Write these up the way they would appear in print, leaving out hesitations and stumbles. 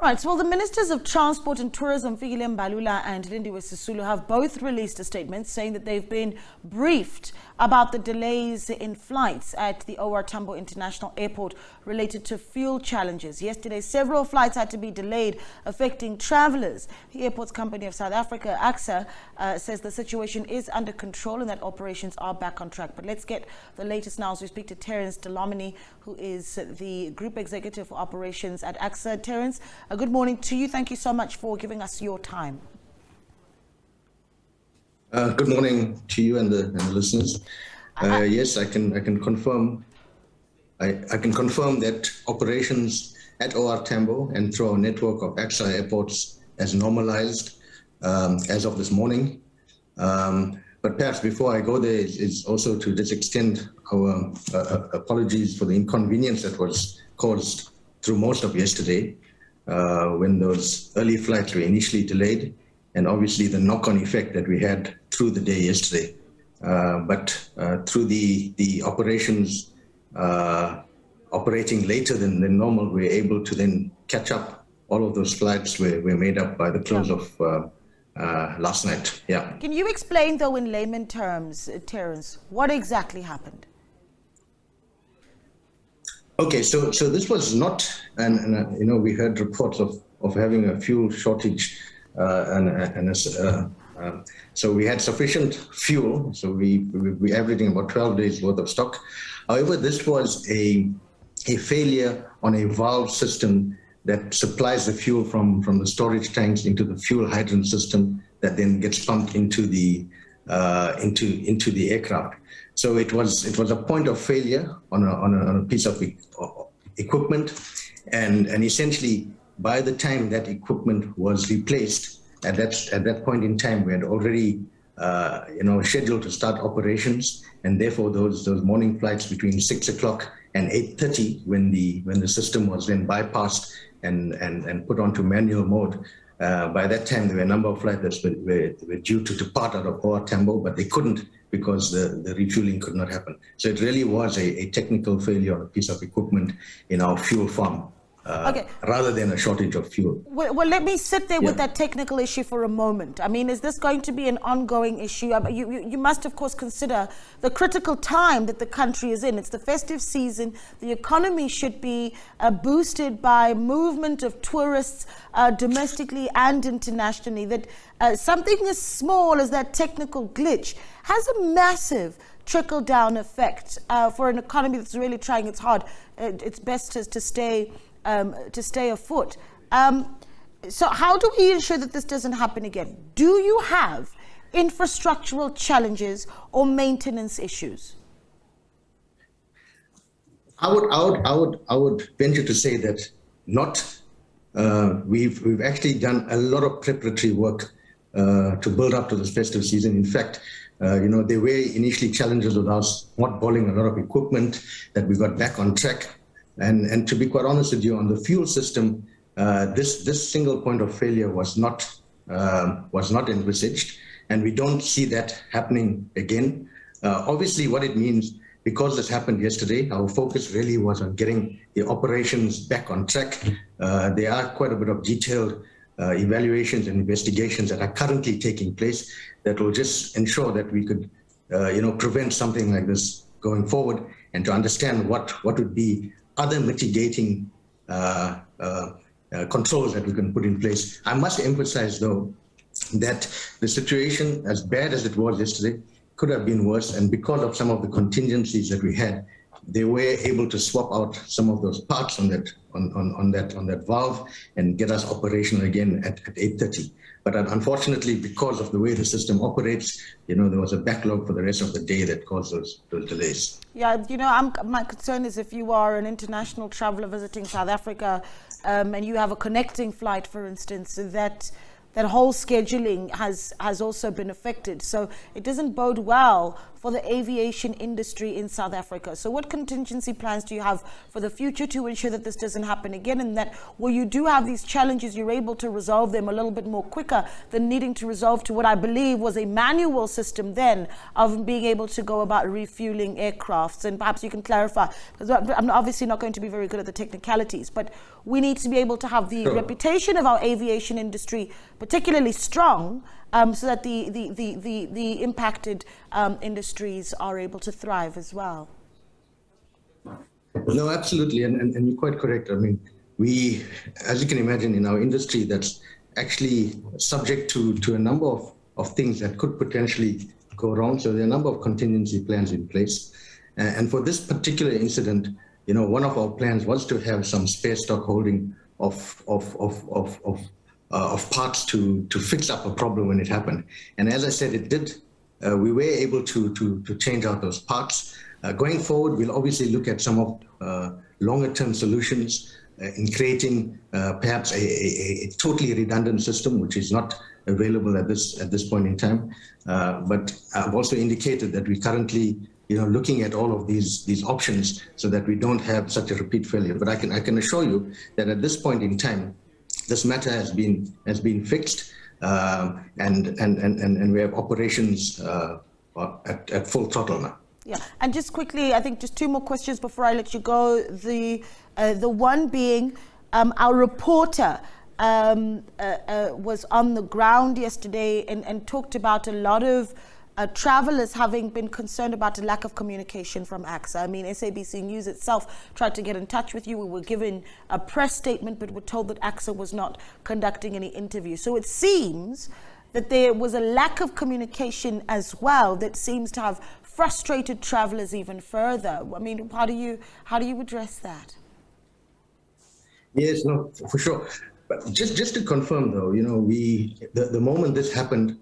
Right, so well, the Ministers of Transport and Tourism, Fikile, Mbalula and Lindiwe Sisulu, have both released a statement saying that they've been briefed about the delays in flights at the Tambo International Airport related to fuel challenges. Yesterday, several flights had to be delayed, affecting travelers. The Airports Company of South Africa, ACSA, says the situation is under control and that operations are back on track. But let's get the latest now as we speak to Terence Delomoney, who is the Group Executive for Operations at ACSA. Terence, good morning to you. Thank you so much for giving us your time. Good morning to you and the listeners. Yes, I can confirm. I can confirm that operations at OR Tambo and through our network of ACSA airports has normalized as of this morning. But perhaps before I go there is also to just extend our apologies for the inconvenience that was caused through most of yesterday when those early flights were initially delayed, and obviously the knock-on effect that we had through the day yesterday. But through the operations operating later than normal, we were able to then catch up. All of those flights were made up by the close of last night. Yeah. Can you explain, though, in layman terms, Terence, what exactly happened? Okay, so this was not, and we heard reports of having a fuel shortage, so we had sufficient fuel. So we averaging about 12 days worth of stock. However, this was a failure on a valve system that supplies the fuel from the storage tanks into the fuel hydrant system that then gets pumped into the aircraft. So it was a point of failure on a piece of equipment, and essentially by the time that equipment was replaced, at that point in time we had already scheduled to start operations, and therefore those morning flights between 6 o'clock and 8:30, when the system was then bypassed and put onto manual mode. By that time, there were a number of flights that were due to depart out of OR Tambo, but they couldn't because the refueling could not happen. So it really was a technical failure on a piece of equipment in our fuel farm, rather than a shortage of fuel. Well, let me sit there with that technical issue for a moment. I mean, is this going to be an ongoing issue? You must, of course, consider the critical time that the country is in. It's the festive season. The economy should be boosted by movement of tourists domestically and internationally. That something as small as that technical glitch has a massive trickle-down effect for an economy that's really trying its best to stay afloat. So how do we ensure that this doesn't happen again? Do you have infrastructural challenges or maintenance issues? I would venture to say that not. We've actually done a lot of preparatory work to build up to this festive season. In fact, there were initially challenges with us mothballing a lot of equipment that we got back on track. And to be quite honest with you, on the fuel system, this single point of failure was not envisaged, and we don't see that happening again. Obviously, what it means, because this happened yesterday, our focus really was on getting the operations back on track. There are quite a bit of detailed evaluations and investigations that are currently taking place that will just ensure that we could, prevent something like this going forward, and to understand what would be other mitigating controls that we can put in place. I must emphasize, though, that the situation, as bad as it was yesterday, could have been worse. And because of some of the contingencies that we had, they were able to swap out some of those parts on that valve and get us operational again at 8:30. But unfortunately, because of the way the system operates, there was a backlog for the rest of the day that caused those delays. Yeah, my concern is if you are an international traveler visiting South Africa and you have a connecting flight, for instance, that whole scheduling has also been affected. So it doesn't bode well for the aviation industry in South Africa. So what contingency plans do you have for the future to ensure that this doesn't happen again, and that where you do have these challenges, you're able to resolve them a little bit more quicker than needing to resolve to what I believe was a manual system then of being able to go about refueling aircrafts? And perhaps you can clarify, because I'm obviously not going to be very good at the technicalities, but we need to be able to have the reputation of our aviation industry particularly strong, so that the impacted industries are able to thrive as well. No, absolutely, and you're quite correct. I mean, we, as you can imagine, in our industry, that's actually subject to a number of things that could potentially go wrong. So there are a number of contingency plans in place. And for this particular incident, one of our plans was to have some spare stock holding of parts to fix up a problem when it happened. And as I said, it did. We were able to change out those parts. Going forward, we'll obviously look at some of longer-term solutions in creating perhaps a totally redundant system, which is not available at this point in time. But I've also indicated that we currently, looking at all of these options so that we don't have such a repeat failure. But I can assure you that at this point in time, this matter has been fixed, and we have operations at full throttle now. Yeah, and just quickly, I think just two more questions before I let you go. The one being, our reporter was on the ground yesterday and talked about a lot of travelers having been concerned about a lack of communication from ACSA. I mean, SABC News itself tried to get in touch with you. We were given a press statement, but were told that ACSA was not conducting any interviews. So it seems that there was a lack of communication as well that seems to have frustrated travelers even further. I mean, how do you address that? Yes, no, for sure. But just to confirm, though, the moment this happened,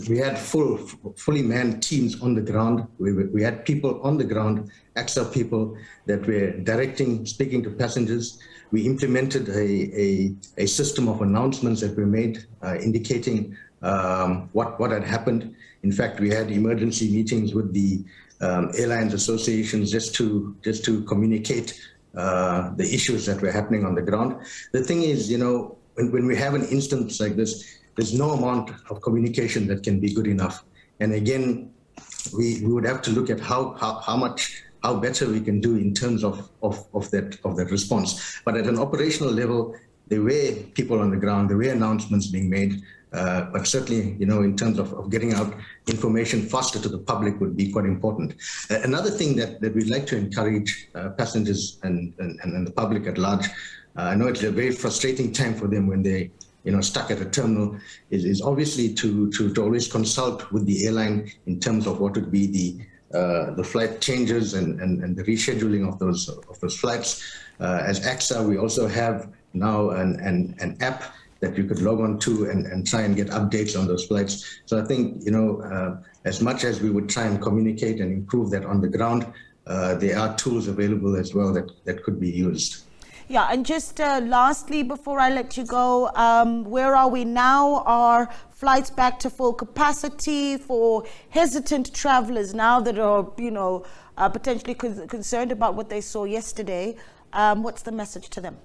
we had fully manned teams on the ground. We had people on the ground, ACSA people that were directing, speaking to passengers. We implemented a system of announcements that were made indicating what had happened. In fact, we had emergency meetings with the airlines associations just to communicate the issues that were happening on the ground. The thing is, when we have an instance like this, there's no amount of communication that can be good enough. And again, we would have to look at how better we can do in terms of that response. But at an operational level, there were people on the ground, there were announcements being made, but certainly, in terms of getting out information faster to the public would be quite important. Another thing that we'd like to encourage passengers and the public at large, I know it's a very frustrating time for them when they stuck at a terminal, is obviously to always consult with the airline in terms of what would be the flight changes and the rescheduling of those flights. As ACSA, we also have now an app that you could log on to and try and get updates on those flights. So I think, as much as we would try and communicate and improve that on the ground, there are tools available as well that could be used. Yeah, and just lastly, before I let you go, where are we now? Are flights back to full capacity for hesitant travelers now that are, potentially concerned about what they saw yesterday? What's the message to them?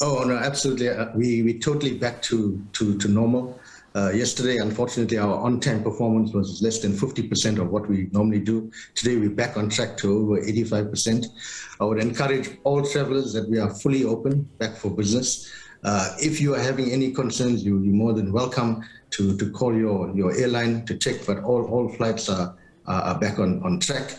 Oh, no, absolutely. We totally back to normal. Yesterday, unfortunately, our on-time performance was less than 50% of what we normally do. Today, we're back on track to over 85%. I would encourage all travelers that we are fully open, back for business. If you are having any concerns, you're more than welcome to call your airline to check, but all flights are back on track.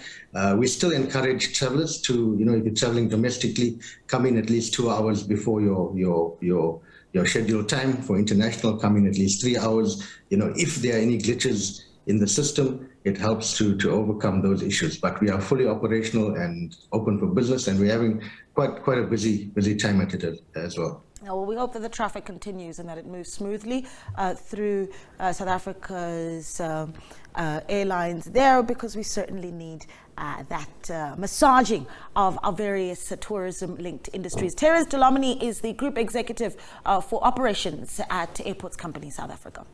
We still encourage travelers to, if you're traveling domestically, come in at least 2 hours before your scheduled time. For international, come in at least 3 hours. If there are any glitches in the system, it helps to overcome those issues. But we are fully operational and open for business, and we're having quite a busy time at it as well. Well, we hope that the traffic continues and that it moves smoothly through South Africa's airlines there, because we certainly need that massaging of our various tourism-linked industries. Terence Delomoney is the Group Executive for Operations at Airports Company South Africa.